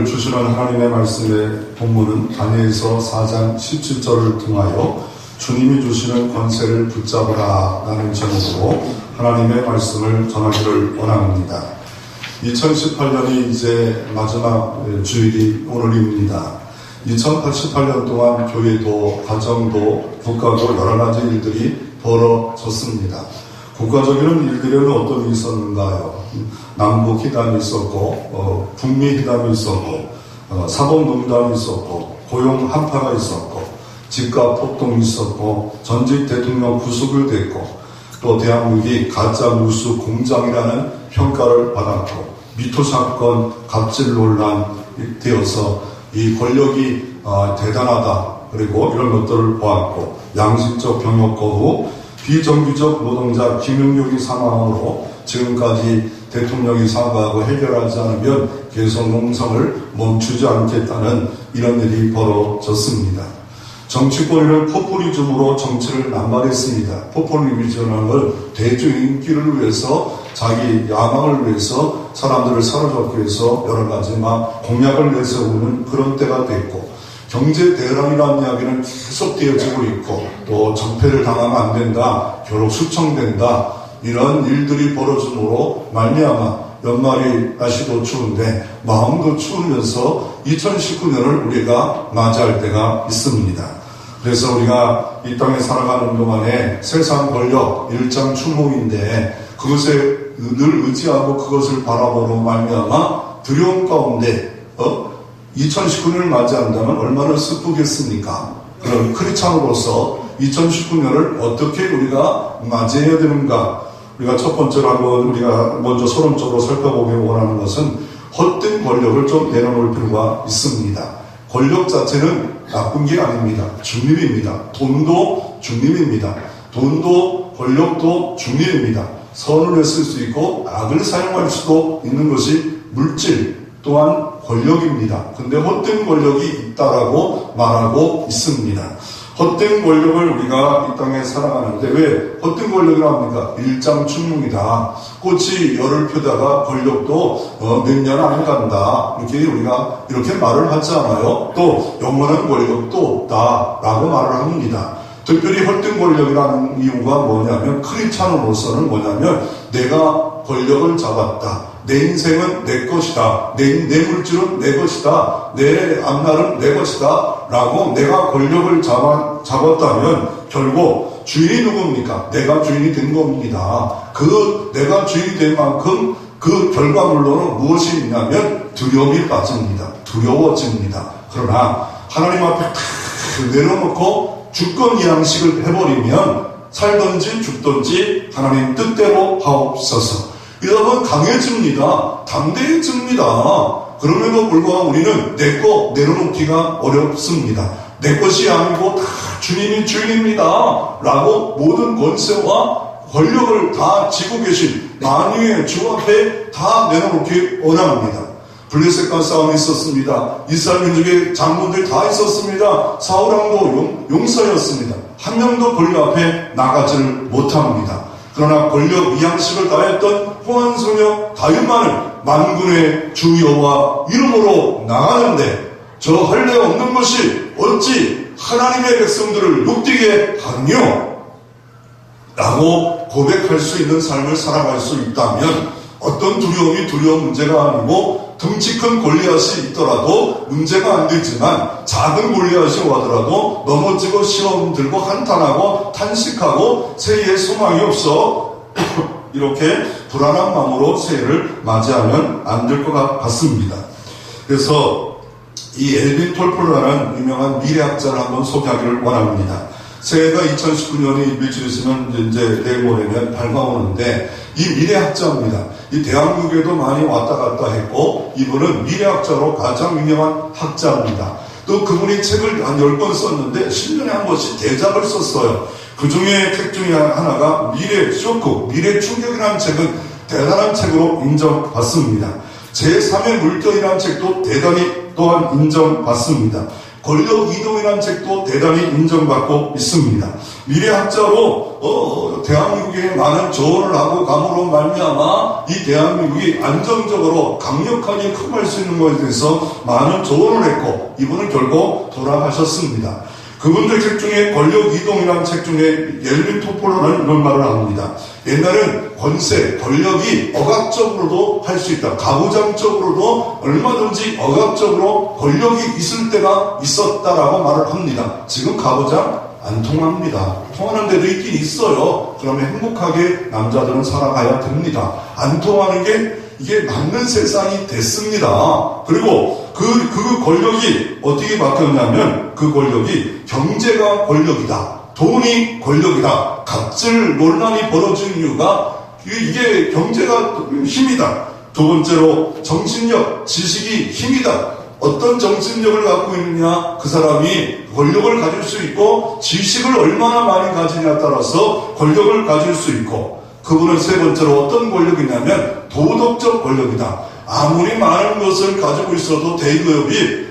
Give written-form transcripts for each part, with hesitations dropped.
오늘 주시는 하나님의 말씀의 본문은 다니엘서 4장 17절을 통하여 주님이 주시는 권세를 붙잡으라 라는 제목으로 하나님의 말씀을 전하기를 원합니다. 2018년이 이제 마지막 주일이 오늘입니다. 2088년 동안 교회도 가정도 국가도 여러 가지 일들이 벌어졌습니다. 국가적인 일들에는 어떤 일이 있었는가요? 남북 회담이 있었고 북미 회담이 있었고 사법농단이 있었고 고용 한파가 있었고 집값 폭동이 있었고 전직 대통령 구속을 됐고 또 대한민국이 가짜 뉴스 공장이라는 평가를 받았고 미투 사건 갑질 논란 되어서 이 권력이 대단하다 그리고 이런 것들을 보았고 양심적 병역 거부 비정규직 노동자 김용육이 사망으로 지금까지 대통령이 사과하고 해결하지 않으면 계속 농성을 멈추지 않겠다는 이런 일이 벌어졌습니다. 정치권에는 포퓰리즘으로 정치를 남발했습니다. 포퓰리즘이라는 걸 대중 인기를 위해서 자기 야망을 위해서 사람들을 사로잡기 위해서 여러 가지 막 공약을 내세우는 그런 때가 됐고 경제 대란이라는 이야기는 계속 되어지고 있고 또 적폐를 당하면 안 된다, 교록 수청된다 이런 일들이 벌어짐으로 말미암아 연말이 날씨도 추운데 마음도 추우면서 2019년을 우리가 맞이할 때가 있습니다. 그래서 우리가 이 땅에 살아가는 동안에 세상 권력 일장춘몽인데 그것에 늘 의지하고 그것을 바라보로 말미암아 두려움 가운데 2019년을 맞이한다면 얼마나 슬프겠습니까? 그런 크리스찬으로서 2019년을 어떻게 우리가 맞이해야 되는가? 우리가 첫 번째로 한번 우리가 먼저 서론적으로 살펴보기 원하는 것은 헛된 권력을 좀 내려놓을 필요가 있습니다. 권력 자체는 나쁜 게 아닙니다. 중립입니다. 돈도 중립입니다. 돈도 권력도 중립입니다. 선을 쓸 수 있고 악을 사용할 수도 있는 것이 물질 또한 권력입니다. 근데 헛된 권력이 있다라고 말하고 있습니다. 헛된 권력을 우리가 이 땅에 살아가는데 왜 헛된 권력이라 합니까? 일장춘몽이다. 꽃이 열을 펴다가 권력도 몇 년 안 간다. 이렇게 우리가 이렇게 말을 하지 않아요? 또 영원한 권력도 없다라고 말을 합니다. 특별히 헛된 권력이라는 이유가 뭐냐면 크리스찬으로서는 뭐냐면 내가 권력을 잡았다. 내 인생은 내 것이다. 내 물질은 내 것이다. 내 앞날은 내 것이다. 라고 내가 권력을 잡았다면 결국 주인이 누굽니까? 내가 주인이 된 겁니다. 내가 주인이 된 만큼 그 결과물로는 무엇이 있냐면 두려움이 빠집니다. 두려워집니다. 그러나 하나님 앞에 내려놓고 주권 이양식을 해버리면 살든지 죽든지 하나님 뜻대로 하옵소서. 이러면 강해집니다. 담대해집니다. 그럼에도 불구하고 우리는 내 거 내려놓기가 어렵습니다. 내 것이 아니고 다 주님이 주인입니다. 라고 모든 권세와 권력을 다 지고 계신 만유의 주 앞에 다 내려놓기 원합니다. 블레셋과 싸움이 있었습니다. 이스라엘 민족의 장군들 다 있었습니다. 사울왕도 용사였습니다. 한 명도 권력 앞에 나가지를 못합니다. 그러나 권력 이양식을 다했던 호환소녀 다윗만은 만군의 주 여호와 이름으로 나가는데 저 할례 없는 것이 어찌 하나님의 백성들을 욕되게 하느뇨? 라고 고백할 수 있는 삶을 살아갈 수 있다면 어떤 두려움이 두려운 문제가 아니고 덩치 큰 골리앗이 있더라도 문제가 안 되지만 작은 골리앗이 오더라도 넘어지고 시험 들고 한탄하고 탄식하고 새해에 소망이 없어 이렇게 불안한 마음으로 새해를 맞이하면 안 될 것 같습니다. 그래서 이 엘빈 톨폴라는 유명한 미래학자를 한번 소개하기를 원합니다. 새해가 2019년이 며칠 있으면 이제 내일 모레면 밝아오는데 이 미래학자입니다. 이 대한민국에도 많이 왔다 갔다 했고 이분은 미래학자로 가장 유명한 학자입니다. 또 그분이 책을 한 10권 썼는데 10년에 한 번씩 대작을 썼어요. 그 중에 책 중에 하나가 미래 쇼크, 미래 충격이라는 책은 대단한 책으로 인정받습니다. 제3의 물결이라는 책도 대단히 또한 인정받습니다. 권력 이동이라는 책도 대단히 인정받고 있습니다. 미래학자로 대한민국에 많은 조언을 하고 감으로 말미암아 이 대한민국이 안정적으로 강력하게 커갈 수 있는 것에 대해서 많은 조언을 했고 이분은 결국 돌아가셨습니다. 그분들 책 중에 권력 이동이라는 책 중에 옐빈 토폴러는 이런 말을 합니다. 옛날엔 권세, 권력이 억압적으로도 할 수 있다. 가부장적으로도 얼마든지 억압적으로 권력이 있을 때가 있었다라고 말을 합니다. 지금 가부장 안 통합니다. 통하는 데도 있긴 있어요. 그러면 행복하게 남자들은 살아가야 됩니다. 안 통하는 게 이게 맞는 세상이 됐습니다. 그리고 그 권력이 어떻게 바뀌었냐면 그 권력이 경제가 권력이다. 돈이 권력이다. 갑질 논란이 벌어진 이유가 이게 경제가 힘이다. 두 번째로 정신력, 지식이 힘이다. 어떤 정신력을 갖고 있느냐, 그 사람이 권력을 가질 수 있고 지식을 얼마나 많이 가지냐에 따라서 권력을 가질 수 있고, 그분은 세 번째로 어떤 권력이냐면 도덕적 권력이다. 아무리 많은 것을 가지고 있어도 대기업이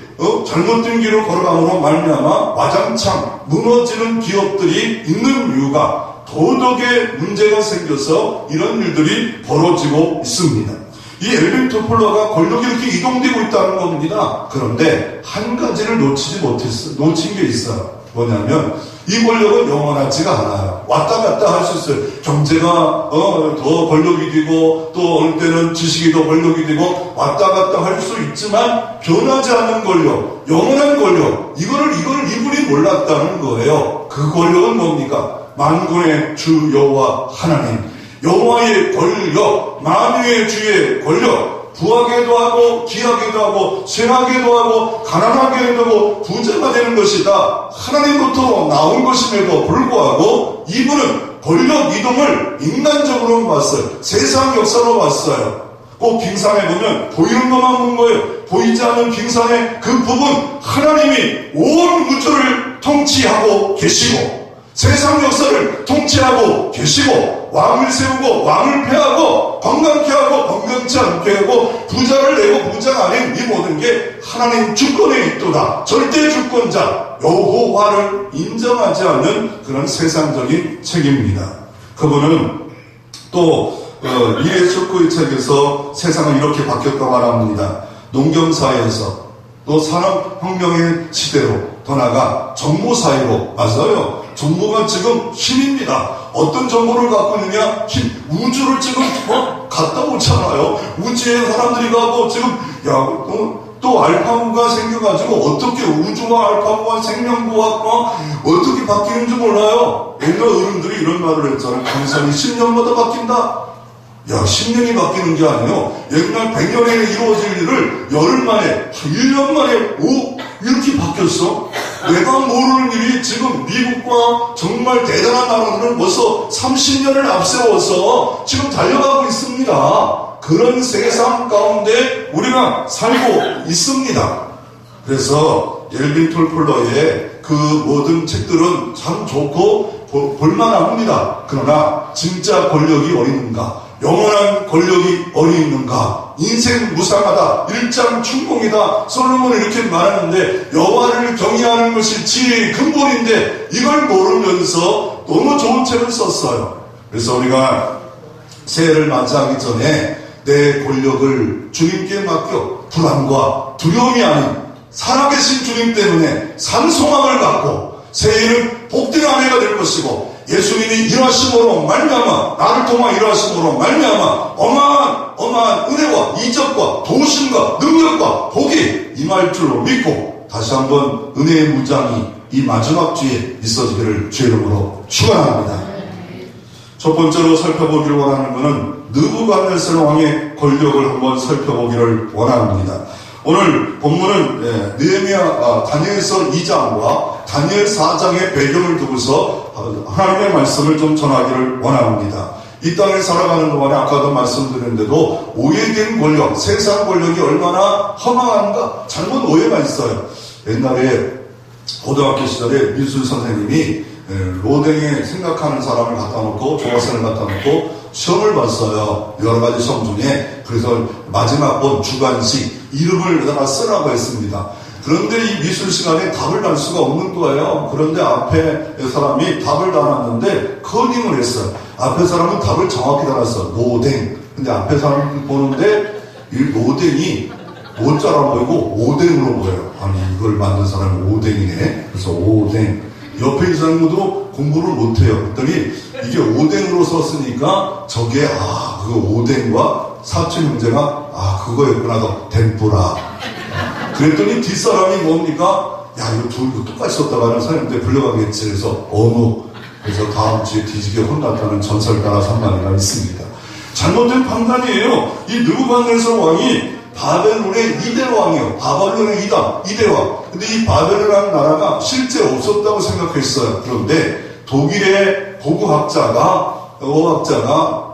잘못된 길을 걸어감으로 말미암아 와장창 무너지는 기업들이 있는 이유가 도덕에 문제가 생겨서 이런 일들이 벌어지고 있습니다. 이 옐빈 토폴러가 권력이 이렇게 이동되고 있다는 겁니다. 그런데 한 가지를 놓친 게 있어요. 뭐냐면 이 권력은 영원하지가 않아요. 왔다 갔다 할 수 있어요. 경제가 더 권력이 되고 또 어느 때는 지식이 더 권력이 되고 왔다 갔다 할 수 있지만 변하지 않는 권력, 영원한 권력, 이분이 몰랐다는 거예요. 그 권력은 뭡니까? 만군의 주 여호와 하나님, 여호와의 권력, 만유의 주의 권력, 부하게도 하고 기하게도 하고 쇠하게도 하고 가난하게 하고 부자가 되는 것이다. 하나님부터 나온 것임에도 불구하고 이분은 권력 이동을 인간적으로 봤어요. 세상 역사로 봤어요. 꼭 빙산에 보면 보이는 것만 본 거예요. 보이지 않는 빙산의 그 부분, 하나님이 온 우주를 통치하고 계시고 세상 역사를 통치하고 계시고 왕을 세우고 왕을 패하고 건강케 하고 건강치 않게 하고 부자를 내고 부자가 아닌 이 모든 게 하나님 주권에 있도다. 절대 주권자 여호와를 인정하지 않는 그런 세상적인 책입니다. 그분은 또 이에쇼크의 책에서 세상은 이렇게 바뀌었다고 말합니다. 농경사회에서 또 산업혁명의 시대로 더 나아가 정보사회로, 맞아요. 정보가 지금 힘입니다. 어떤 정보를 갖고 있느냐? 힘. 우주를 지금 갔다 오잖아요. 우주에 사람들이 가고 지금 또 알파고가 생겨가지고 어떻게 우주와 알파고와 생명과학과 어떻게 바뀌는지 몰라요. 옛날 어른들이 이런 말을 했잖아요. 강산이 10년마다 바뀐다. 10년이 바뀌는 게 아니에요. 옛날 100년에 이루어질 일을 열흘 만에, 1년 만에, 이렇게 바뀌었어? 내가 모르는 일이 지금 미국과 정말 대단한 나라들은 벌써 30년을 앞세워서 지금 달려가고 있습니다. 그런 세상 가운데 우리가 살고 있습니다. 그래서 옐빈 토폴러의 그 모든 책들은 참 좋고 볼만합니다. 그러나 진짜 권력이 어디 있는가? 영원한 권력이 어디 있는가? 인생 무상하다. 일장춘공이다. 솔로몬은 이렇게 말하는데 여호와를 경외하는 것이 지혜의 근본인데 이걸 모르면서 너무 좋은 책을 썼어요. 그래서 우리가 새해를 맞이하기 전에 내 권력을 주님께 맡겨 불안과 두려움이 아닌 살아계신 주님 때문에 산소망을 갖고 새해는 복된 한 해가 될 것이고 예수님이 일하심으로 말미암아 나를 통하 일하심으로 말미암아 어마한 은혜와 이적과 도우심과 능력과 복이 임할 줄로 믿고 다시 한번 은혜의 무장이 이 마지막 주에 있어지기를 주의 이름으로 축원합니다. 첫 번째로 살펴보기를 원하는 것은 느부갓네살 왕의 권력을 한번 살펴보기를 원합니다. 오늘 본문은 느헤미야 다니엘서 2장과 다니엘 4장의 배경을 두고서 하나님의 말씀을 좀 전하기를 원합니다. 이 땅에 살아가는 동안에 아까도 말씀드렸는데도 오해된 권력, 세상 권력이 얼마나 허망한가, 잘못 오해가 있어요. 옛날에 고등학교 시절에 미술 선생님이 로댕에 생각하는 사람을 갖다 놓고 조각상을 갖다 놓고 시험을 봤어요. 여러 가지 시험 중에. 그래서 마지막 번 주관식 이름을 여기다가 쓰라고 했습니다. 그런데 이 미술 시간에 답을 달 수가 없는 거예요. 그런데 앞에 사람이 답을 달았는데 커닝을 했어요. 앞에 사람은 답을 정확히 달았어. 노댕. 근데 앞에 사람 보는데 이 노댕이 모자라 보이고 오뎅으로 보여요. 아니 이걸 만든 사람이 오뎅이네. 그래서 오뎅. 옆에 이 사람도 공부를 못해요. 그랬더니 이게 오뎅으로 썼으니까 저게 그 오뎅과 사촌 형제가 그거였구나. 덴뿌라. 그랬더니 뒷사람이 뭡니까? 야 이거 둘 똑같이 썼다가는 사장님한테 불려가겠지. 그래서 그래서 다음 주에 뒤지게 혼났다는 전설가라 산만이가 있습니다. 잘못된 판단이에요. 이 느부갓네살 왕이 바벨론의 2대 왕이요. 바벨론의 2대 왕. 근데 이 바벨론이라는 나라가 실제 없었다고 생각했어요. 그런데 독일의 어학자가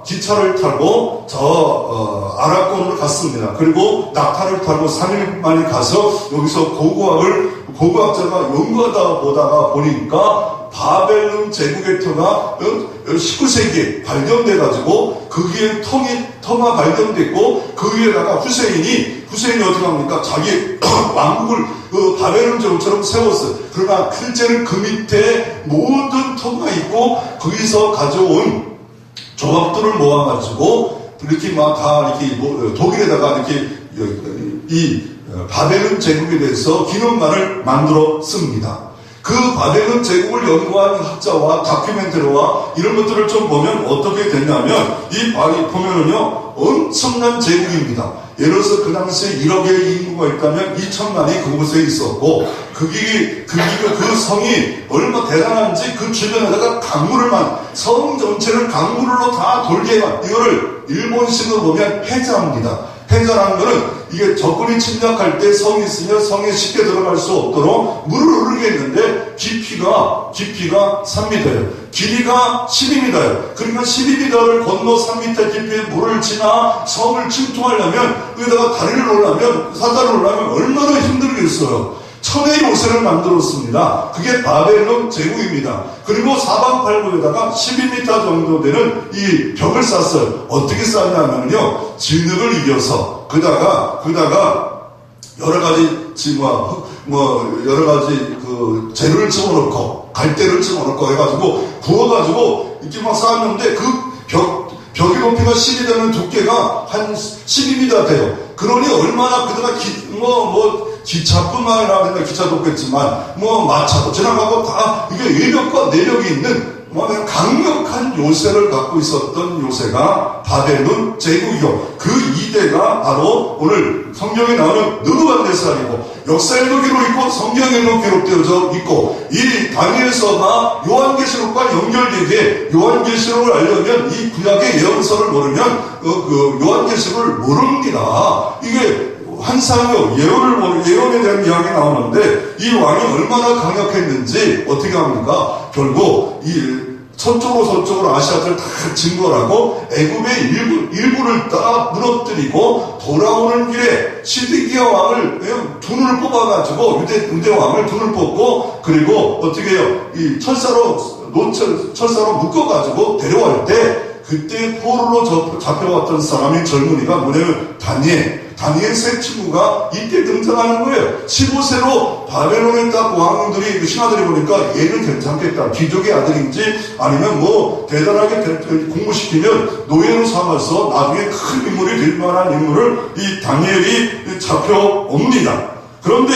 기차를 타고 아라콘으로 갔습니다. 그리고 낙타를 타고 3일 만에 가서 여기서 고고학자가 연구하다 보다가 보니까 바벨론 제국의 터가 19세기에 발견돼가지고 거기에 터가 발견됐고 그 위에다가 후세인이 어떻게 합니까? 자기 왕국을 바벨론 제국처럼 세웠어요. 그러나 실제는 그 밑에 모든 터가 있고 거기서 가져온 조각들을 모아가지고 이렇게 독일에다가 이렇게 이 바벨론 제국에 대해서 기념관을 만들었습니다. 그 바벨론 제국을 연구한 학자와 다큐멘터리와 이런 것들을 좀 보면 어떻게 됐냐면 보면은요 엄청난 제국입니다. 예를 들어서 그 당시에 1억의 인구가 있다면 2천만이 그곳에 있었고 그 성이 얼마나 대단한지 그 주변에다가 성 전체를 강물로 다 돌게만 이거를 일본식으로 보면 해자입니다. 해자라는 거는 이게 적군이 침략할 때 성이 있으면 성에 쉽게 들어갈 수 없도록 물을 흐르게 했는데 깊이가 3m예요. 길이가 12m예요. 그러니까 12m를 건너 3m 깊이의 물을 지나 성을 침투하려면 여기다가 사다리를 올라면 얼마나 힘들겠어요. 천의 요새를 만들었습니다. 그게 바벨론 제국입니다. 그리고 사방팔구에다가 12m 정도 되는 이 벽을 쌌어요. 어떻게 쌌냐면요, 진흙을 이겨서 그다가 여러 가지 재료를 집어넣고 갈대를 집어넣고 해가지고 부어가지고 이렇게 막 쌓았는데 그 벽의 높이가 10이 되는 두께가 한 12m 돼요. 그러니 얼마나 그다가 기차뿐만 아니라 기차도 없겠지만 마차도 지나가고 다 이게 외력과 내력이 있는 강력한 요새를 갖고 있었던 요새가 바벨론 제국이요. 그 2대가 바로 오늘 성경에 나오는 느부갓네살이고 역사에도 기록 있고 성경에도 기록되어져 있고 이 다니엘서가 요한계시록과 연결되기에 요한계시록을 알려면 이 구약의 예언서를 모르면 요한계시록을 모릅니다. 이게 환상이요, 예언에 대한 이야기 나오는데 이 왕이 얼마나 강력했는지 어떻게 합니까? 결국 서쪽으로 아시아를 다 진거하고 애굽의 일부를 다 무너뜨리고 돌아오는 길에 시드기야 왕을 두 눈을 뽑아가지고 유대 왕을 두 눈을 뽑고 그리고 어떻게 해요? 이 철사로 묶어가지고 데려갈 때 그때 포로로 잡혀왔던 사람이 젊은이가 뭐냐면 다니엘 세 친구가 이때 등장하는 거예요. 15세로 바벨론에 딱 왕들이 신하들이 보니까 얘는 괜찮겠다. 귀족의 아들인지 아니면 대단하게 공부시키면 노예로 삼아서 나중에 큰 인물이 될 만한 인물을 이 다니엘이 잡혀옵니다. 그런데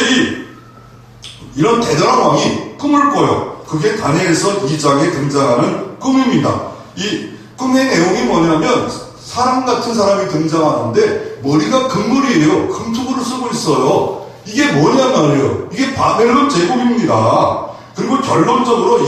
이런 대단한 왕이 꿈을 꿔요. 그게 다니엘서 2장에 등장하는 꿈입니다. 이 꿈의 내용이 뭐냐면 사람 같은 사람이 등장하는데 머리가 금머리예요. 금투구를 쓰고 있어요. 이게 뭐냐 말이에요. 이게 바벨론 제국입니다. 그리고 결론적으로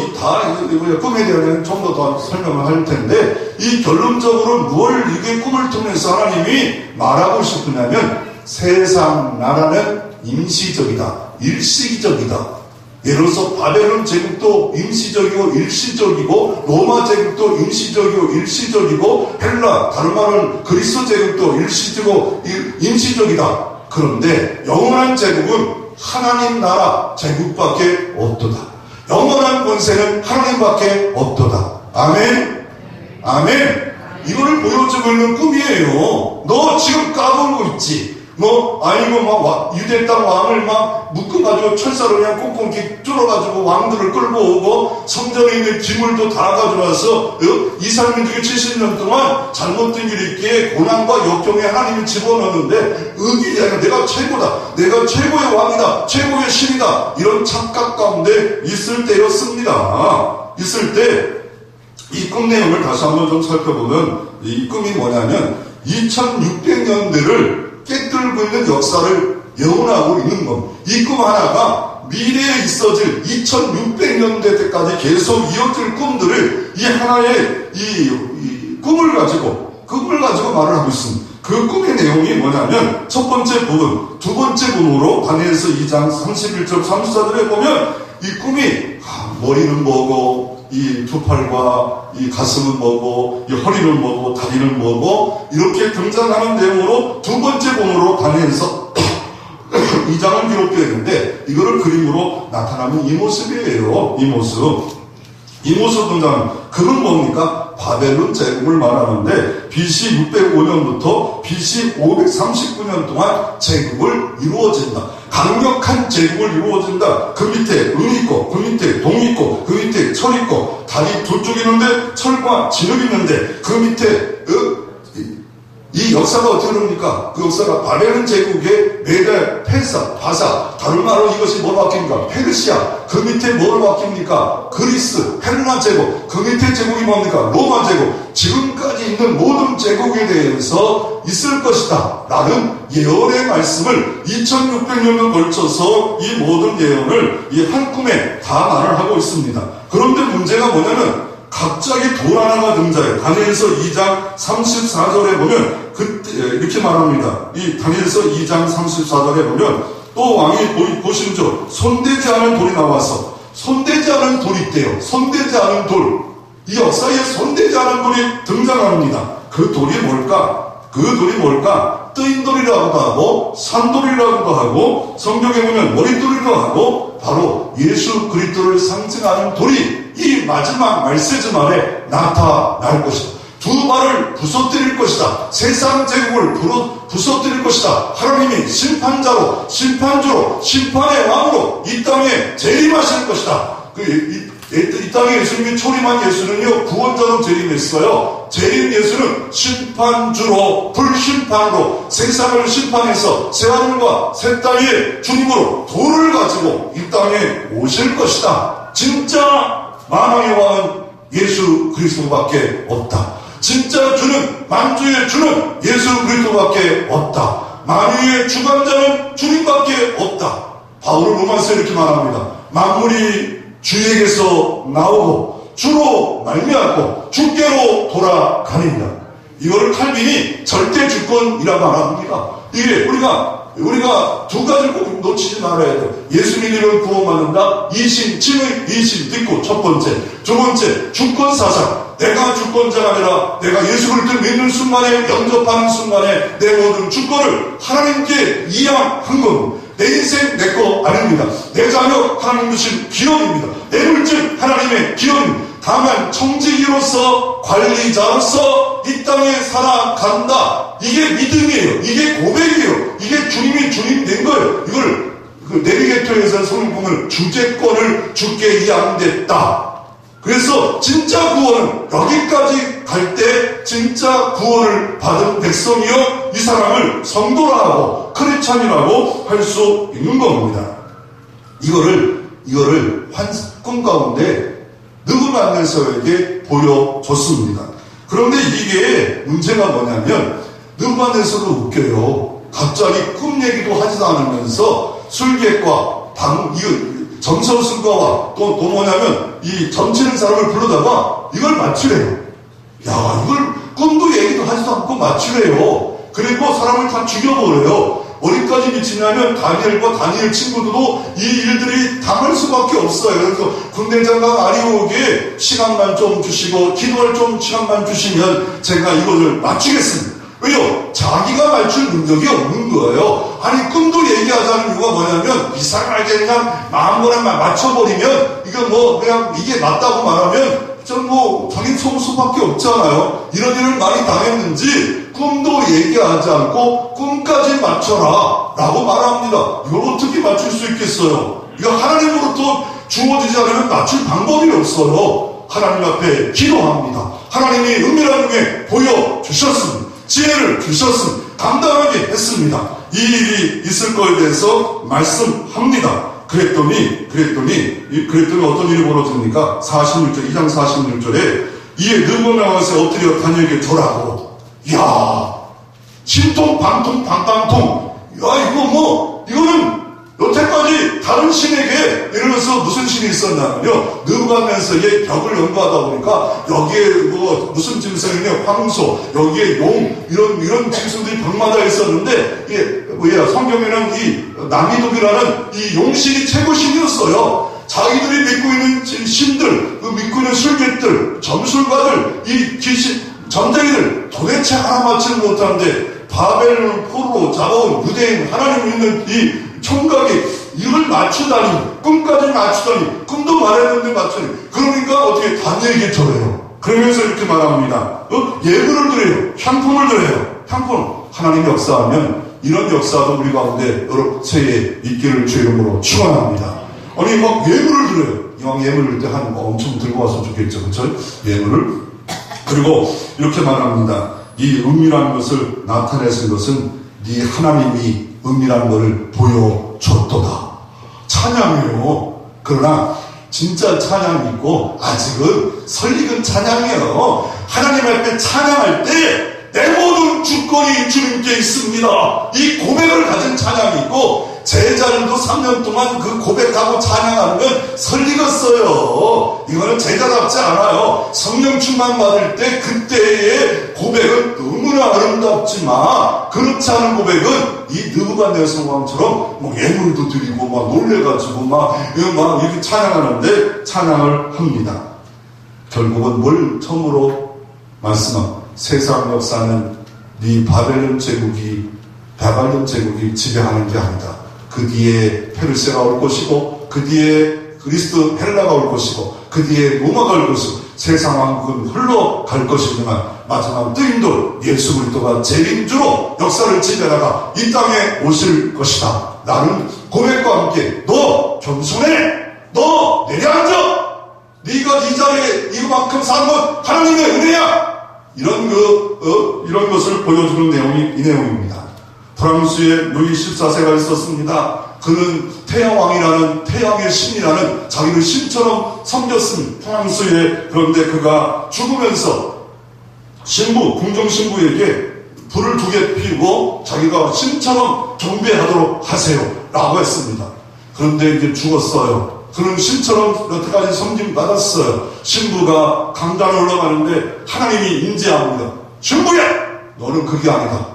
꿈에 대한 좀 더 설명을 할 텐데 이 결론적으로 이게 꿈을 통해서 하나님이 말하고 싶으냐면 세상 나라는 임시적이다. 일시적이다. 예를 들어서 바벨론 제국도 임시적이고 일시적이고 로마 제국도 임시적이고 일시적이고 헬라 다른 말은 그리스 제국도 일시적이고 임시적이다. 그런데 영원한 제국은 하나님 나라 제국밖에 없도다. 영원한 권세는 하나님밖에 없도다. 아멘. 아멘. 이거를 보여주고 있는 꿈이에요. 너 지금 까불고 있지. 아니면 유대 땅 왕을 묶어가지고 철사로 그냥 꽁꽁 이렇게 뚫어가지고 왕들을 끌고 오고 성전에 있는 기물도 다 가져와서 이스라엘 70년 동안 잘못된 일이 있기에 고난과 역경에 하나님이 집어넣었는데 의기이 아니라 내가 최고다, 내가 최고의 왕이다, 최고의 신이다, 이런 착각 가운데 있을 때였습니다. 있을 때 이 꿈 내용을 다시 한번 좀 살펴보면 이 꿈이 뭐냐면 2600년대를 깨뚫고 있는 역사를 예언하고 있는 겁니다. 이 꿈 하나가 미래에 있어질 2600년대 때까지 계속 이어질 꿈들을 이 하나의 이 꿈을 가지고 말을 하고 있습니다. 그 꿈의 내용이 뭐냐면 첫 번째 부분, 두 번째 부분으로 다니엘서 2장 31절 34절에 보면 이 꿈이 머리는 뭐고 이 두 팔과 이 가슴은 뭐고 이 허리는 뭐고 다리는 뭐고 이렇게 등장하는 내용으로 두 번째 부분으로 다니엘서 2장은 기록되어 있는데 이거를 그림으로 나타나는 이 모습이에요. 이 모습 등장하는 그건 뭡니까? 바벨론 제국을 말하는데 BC 605년부터 BC 539년 동안 제국을 이루어진다. 강력한 제국을 이루어진다. 그 밑에 은 있고 그 밑에 동 있고 그 밑에 철 있고 다리 두 쪽 있는데 철과 진흙 있는데 그 밑에 이 역사가 어떻게 됩니까? 그 역사가 바벨론 제국의 메달, 페사, 바사, 다른 말로 이것이 뭘 바뀝니까? 페르시아, 그 밑에 뭘 바뀝니까? 그리스, 헬라 제국, 그 밑에 제국이 뭡니까? 로마 제국, 지금까지 있는 모든 제국에 대해서 있을 것이다 라는 예언의 말씀을 2600년을 걸쳐서 이 모든 예언을 이 한 꿈에 다 말을 하고 있습니다. 그런데 문제가 뭐냐면 갑자기 돌 하나가 등장해요. 다니엘서 2장 34절에 보면 그때 이렇게 말합니다. 이 다니엘서 2장 34절에 보면 또 왕이 보심조 손대지 않은 돌이 나와서 손대지 않은 돌이 있대요. 손대지 않은 돌. 이 역사에 손대지 않은 돌이 등장합니다. 그 돌이 뭘까? 그 돌이 뭘까? 뜨인 돌이라고도 하고 산돌이라고도 하고 성경에 보면 머릿돌이라고 하고 바로 예수 그리스도를 상징하는 돌이 이 마지막 말세즈 말에 나타날 것이다. 두 발을 부서뜨릴 것이다. 세상 제국을 부서뜨릴 것이다. 하나님이 심판자로 심판주로 심판의 왕으로 이 땅에 재림하실 것이다. 이 땅에 예수님이 초림한 예수는요 구원자로 재림했어요. 재림 예수는 심판주로 불심판으로 세상을 심판해서 새하늘과 새 땅의 주님으로 돌을 가지고 이 땅에 오실 것이다. 진짜 만왕의 왕은 예수 그리스도밖에 없다. 진짜 주는 만주의 주는 예수 그리스도밖에 없다. 만유의 주관자는 주님밖에 없다. 바울은 로마서에 이렇게 말합니다. 만물이 주에게서 나오고 주로 말미암고 주께로 돌아가는다. 이거를 칼빈이 절대 주권이라고 말합니다. 이게 우리가 두 가지를 꼭 놓치지 말아야 돼요. 예수 믿으면 구원받는다. 이신, 칭의 이신 믿고 첫 번째. 두 번째, 주권사상. 내가 주권자가 아니라 내가 예수 그리스도를 믿는 순간에 영접하는 순간에 내 모든 주권을 하나님께 이양한 겁니다. 내 인생 내 거 아닙니다. 내 자녀 하나님 주신 기업입니다. 내 물질 하나님의 기업입니다. 다만 청지기로서 관리자로서 이 땅에 살아간다. 이게 믿음이에요. 이게 고백이에요. 이게 주님이 주님 된 거예요. 이걸 내비게이터에서 성경 보면 주제권을 주께 이양됐다. 그래서 진짜 구원은 여기까지 갈 때 진짜 구원을 받은 백성이요 이 사람을 성도라고 크리스찬이라고 할 수 있는 겁니다. 이거를 꿈 가운데 느부갓네살에게 보여줬습니다. 그런데 이게 문제가 뭐냐면 느부갓네살도 웃겨요. 갑자기 꿈 얘기도 하지도 않으면서 술객과 점성술가와 또 뭐냐면 이 점치는 사람을 불러다가 이걸 맞추래요. 야, 이걸 꿈도 얘기도 하지도 않고 맞추래요. 그리고 사람을 다 죽여버려요. 어디까지 미치냐면 다니엘과 다니엘 친구들도 이 일들이 당할 수밖에 없어요. 그래서 군대장관 아리오에게 시간만 좀 주시고 기도할 좀 시간만 주시면 제가 이것을 맞추겠습니다. 왜요? 자기가 맞출 능력이 없는 거예요. 아니 꿈도 얘기하자는 이유가 뭐냐면 이상하게 그냥 마음으로만 맞춰버리면 이거 그냥 이게 맞다고 말하면 자기 속을 수밖에 없잖아요. 이런 일을 많이 당했는지 꿈도 얘기하지 않고 꿈까지 맞춰라 라고 말합니다. 이걸 어떻게 맞출 수 있겠어요? 이거 하나님으로부터 주어지지 않으면 맞출 방법이 없어요. 하나님 앞에 기도합니다. 하나님이 은밀한 중에 보여주셨습니다. 지혜를 주셨습니다. 감당하게 했습니다. 이 일이 있을 거에 대해서 말씀합니다. 그랬더니 어떤 일이 벌어집니까? 46절, 2장 46절에 이에 느보나 와서 엎드려 다니엘에게 절하고, 이야, 신통, 방통, 방방통, 야, 이거는 여태까지 다른 신에게 이러면서 무슨 신이 있었냐면요, 느부갓네살의 벽을 연구하다 보니까 여기에 무슨 짐승이냐, 황소, 여기에 용, 이런 짐승들이 벽마다 있었는데, 이게 성경에는 이 나미독이라는 이 용신이 최고신이었어요. 자기들이 믿고 있는 신들, 믿고 있는 술객들, 점술가들, 이 귀신, 전쟁이들 도대체 하나 맞지를 못하는데 바벨론 포로로 잡아온 유대인 하나님 믿는 이 총각이 이걸 맞추다니, 꿈까지 맞추다니, 꿈도 말했는데 맞추다니, 그러니까 어떻게 다니엘에게 절해요. 그러면서 이렇게 말합니다. 예물을 드려요. 향품을 드려요. 향품. 하나님이 역사하면 이런 역사도 우리 가운데 여러 세에 있기를 주의 이름으로 축원합니다. 아니 막 예물을 드려요. 이왕 예물을 때 한 엄청 들고 와서 좋겠죠, 그렇죠? 예물을. 그리고 이렇게 말합니다. 이 은밀한 것을 나타내신 것은 네 하나님이 은밀한 것을 보여줬도다. 찬양이에요. 그러나 진짜 찬양이 있고 아직은 설익은 찬양이에요. 하나님 앞에 찬양할 때 내 모든 주권이 주님께 있습니다. 이 고백을 가진 찬양이 있고, 제자들도 3년 동안 그 고백하고 찬양하는 건 설익었어요. 이거는 제자답지 않아요. 성령 충만 받을 때 그때의 고백은 너무나 아름답지만, 그렇지 않은 고백은 이 느부갓네살 왕처럼 뭐 예물도 드리고 막 놀래가지고 막 이렇게 찬양하는데 찬양을 합니다. 결국은 뭘 처음으로 말씀합니다. 세상 역사는 네 바벨론 제국이 지배하는 게 아니다. 그 뒤에 페르시아가 올 것이고, 그 뒤에 그리스 헬라가 올 것이고, 그 뒤에 로마가 올 것이고, 세상 왕국은 흘러갈 것이지만 마지막 뜨임돌 예수 그리스도가 재림주로 역사를 지배하다가 이 땅에 오실 것이다. 라는 고백과 함께 너 겸손해, 너 내려앉아, 네가 이 자리에 이만큼 사는 건 하나님의 은혜야. 이런 것을 보여주는 내용이 이 내용입니다. 프랑스에 루이 14세가 있었습니다. 그는 태양왕이라는, 태양의 신이라는 자기를 신처럼 섬겼습니다. 프랑스에. 그런데 그가 죽으면서 궁정신부에게 불을 2개 피우고 자기가 신처럼 경배하도록 하세요 라고 했습니다. 그런데 이제 죽었어요. 그는 신처럼 여태까지 섬김 받았어요. 신부가 강단에 올라가는데 하나님이 인지합니다. 신부야! 너는 그게 아니다.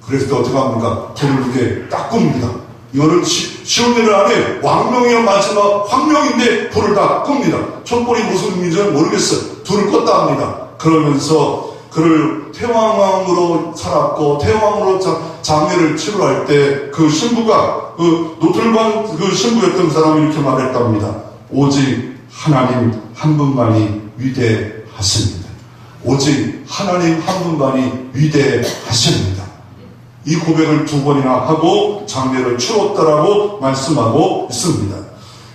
그래서 어떻게 합니까? 불을 두개 딱 꿉니다. 이거는 쉬운 일을 안 해. 왕명이야 마지막 황명인데 불을 다 꿉니다. 촛불이 무슨 의미인지는 모르겠어요. 불을 껐다 합니다. 그러면서 그를 태왕왕으로 살았고 태왕왕으로 장례를 치료할 때 그 신부가 노틀반 그 신부였던 사람이 이렇게 말했답니다. 오직 하나님 한 분만이 위대하십니다. 오직 하나님 한 분만이 위대하십니다. 이 고백을 2번이나 하고 장례를 치렀다라고 말씀하고 있습니다.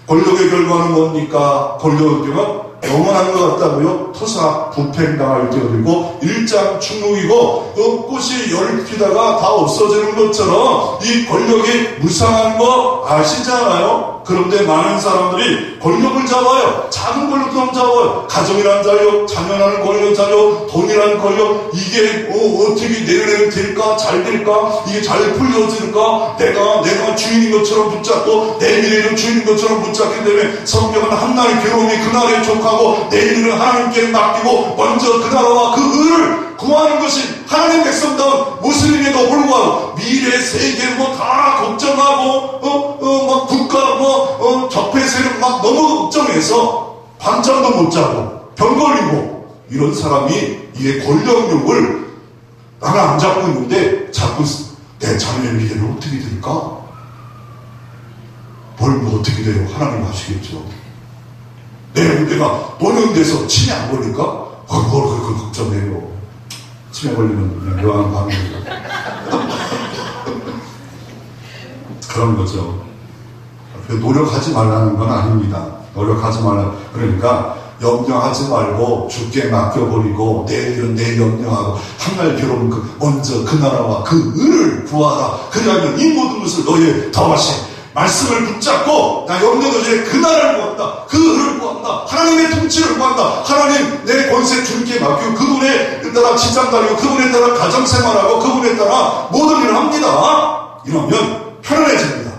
권력의 결과는 뭡니까? 권력의 결과는 영원한 것 같다고요? 토사 부팽당할 때이고 일장 충록이고 꽃이 열 피다가 다 없어지는 것처럼 이 권력이 무상한 거 아시잖아요? 그런데 많은 사람들이 권력을 잡아요. 작은 권력도 잡아요. 가정이란 자유, 자녀라는 권력 자유, 돈이라는 권력, 이게 어떻게 내년에는 될까? 잘 될까? 이게 잘 풀려질까? 내가 주인인 것처럼 붙잡고 내 미래는 주인인 것처럼 붙잡기 때문에 성경은 한날의 괴로움이 그날의 족하고 내일은 하나님께 맡기고 먼저 그 나라와 그 의를 구하는 것이 하나님 백성다운 모슬림에도 불구하고 미래 세계 다 걱정하고 막 국가 적폐 세력 막 너무 걱정해서 밤잠도 못 자고 병 걸리고 이런 사람이 이게 권력욕을 나는 안 잡고 있는데 자꾸 내 자녀의 미래는 어떻게 될까? 뭐 어떻게 돼요? 하나님 아시겠죠? 내가 노년돼서 침이 안 걸릴까? 그걸 걱정해요. 치매 걸리면 그냥 묘한 밤이 그런 거죠. 노력하지 말라는 건 아닙니다. 노력하지 말라. 그러니까 염려하지 말고 주께 맡겨버리고 내일은 내일 염려하고 한날 괴로운 먼저 그 나라와 그 의를 구하라. 그리하면 이 모든 것을 너희의 더하시. 말씀을 붙잡고 나 염려도 전에 그 나라를 구한다. 그 의를 구한다. 하나님의 통치를 구한다. 하나님 내 권세 주님께 맡기고 그분에 따라 직장 다니고 그분에 따라 가정생활하고 그분에 따라 모든 일을 합니다. 이러면 편안해집니다.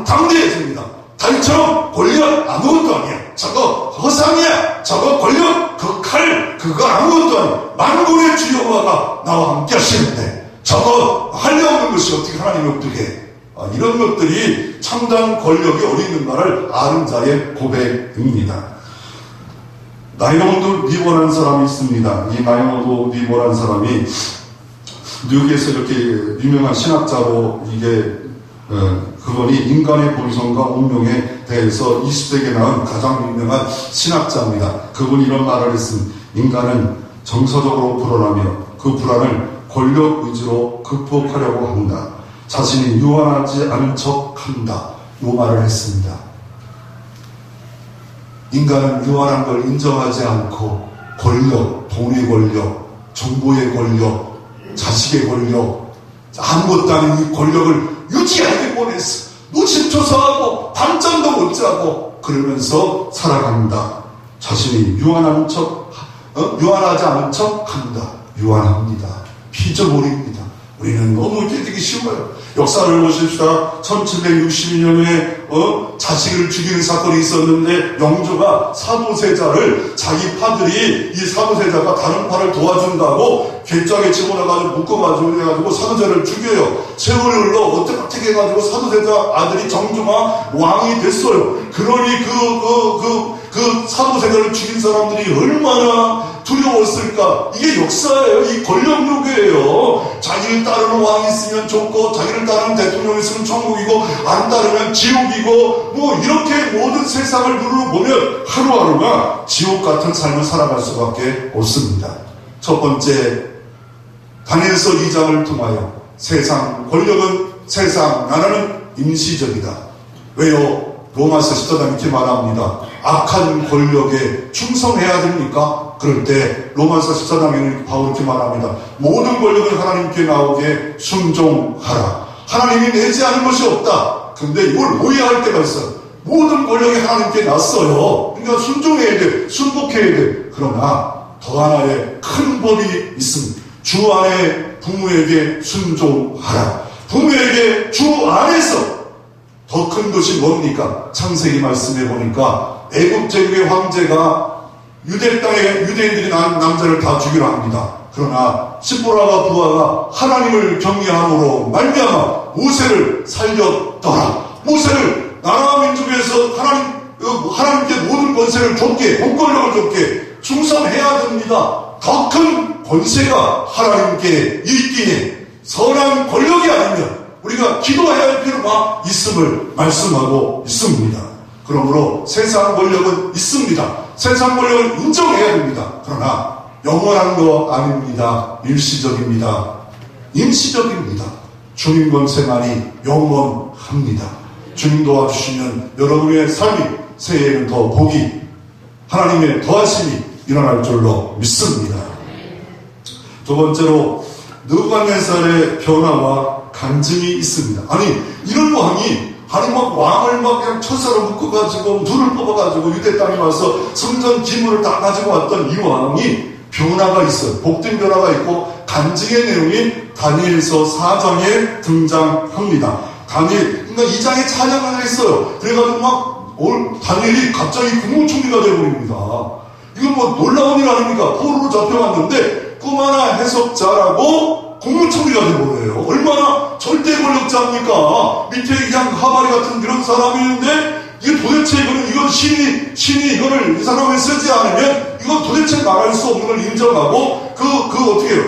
당대해집니다. 다윗처럼 골리앗 아무것도 아니야. 저거 허상이야. 저거 권력 그 칼 그거 아무것도 아니야. 만군의 주 여호와가 나와 함께 하시는데 저거 하려는 것이 어떻게 하나님이 어떻게 해. 이런 것들이 참다운 권력이 어디 있는가를 아는 자의 고백입니다. 나이로드 니보라는 사람이 있습니다. 이 나이로드 니보라는 사람이 뉴욕에서 이렇게 유명한 신학자로 그분이 인간의 본성과 운명에 대해서 20세기에 나온 가장 유명한 신학자입니다. 그분이 이런 말을 했습니다. 인간은 정서적으로 불안하며 그 불안을 권력 의지로 극복하려고 한다. 자신이 유한하지 않은 척 한다. 이 말을 했습니다. 인간은 유한한 걸 인정하지 않고 권력, 돈의 권력, 정보의 권력, 자식의 권력, 아무것도 아닌 이 권력을 유지하게 원했어. 노심초사하고 밤잠도 못 자고 그러면서 살아간다. 자신이 유한하지 않은 척 한다. 유한합니다. 피조물입니다. 우리는 너무 깨지기 쉬워요. 역사를 보십시다. 1762년에 자식을 죽이는 사건이 있었는데 영조가 사도세자를 자기 파들이 이 사도세자가 다른 파를 도와준다고 괴짝에 집어넣어가지고 묶어가지고 해가지고 사도세자를 죽여요. 세월이 흘러 어떻게 해가지고 사도세자 아들이 정조가 왕이 됐어요. 그러니 그 사도세자를 죽인 사람들이 얼마나 두려웠을까. 이게 역사예요. 이 권력욕이에요. 자기를 따르는 왕이 있으면 좋고 자기를 따르는 대통령이 있으면 천국이고 안 따르면 지옥이고 뭐 이렇게 모든 세상을 누르보면 하루하루가 지옥 같은 삶을 살아갈 수밖에 없습니다. 첫 번째, 다니엘서 2장을 통하여 세상 권력은 세상 나라는 임시적이다. 왜요? 로마서 14장 이렇게 말합니다. 악한 권력에 충성해야 됩니까? 그럴 때 로마서 14장에는 바로 이렇게 말합니다. 모든 권력은 하나님께 나오게 순종하라. 하나님이 내지 않은 것이 없다. 근데 이걸 오해할 때가 있어요. 모든 권력이 하나님께 났어요. 그러니까 순종해야 돼. 순복해야 돼. 그러나 더 하나의 큰 법이 있습니다. 주 안에 부모에게 순종하라. 부모에게 주 안에서 더 큰 것이 뭡니까? 창세기 말씀해 보니까 애굽 제국의 황제가 유대 땅에 유대인들이 낳은 남자를 다 죽이려 합니다. 그러나 시보라와 부하가 하나님을 경외함으로 말미암아 모세를 살렸더라. 모세를 나라 민족에서 하나님께 모든 권세를 줬게, 공권력을 줬게 충성해야 됩니다. 더 큰 권세가 하나님께 있기에 선한 권력이 아니면 우리가 기도해야 할 필요가 있음을 말씀하고 있습니다. 그러므로 세상 권력은 있습니다. 세상 권력을 인정해야 됩니다. 그러나 영원한 거 아닙니다. 일시적입니다. 임시적입니다. 주님 권세만이 영원합니다. 주님 도와주시면 여러분의 삶이 새해에는 더 복이 하나님의 더하심이 일어날 줄로 믿습니다. 두 번째로 느부갓네살의 변화와 간증이 있습니다. 아니 이런 왕이 왕을 그냥 천사로 묶어가지고 눈을 뽑아가지고 유대 땅에 와서 성전 기물을 다 가지고 왔던 이 왕이 변화가 있어요. 복된 변화가 있고 간증의 내용이 다니엘서 4장에 등장합니다. 그러니까 2장에 찬양을 했어요. 그래가지고 다니엘이 갑자기 국무총리가 되어버립니다. 이건 놀라운 일 아닙니까? 포로로 잡혀왔는데 꿈 하나 해석자라고 국무총리가 되어버려요. 얼마나 절대 권력자입니까? 밑에 그냥 하바리 같은 그런 사람이 있는데 이게 도대체 이건 신이 이거를 이 사람을 쓰지 않으면 이건 도대체 말할 수 없는 걸 인정하고 어떻게 해요?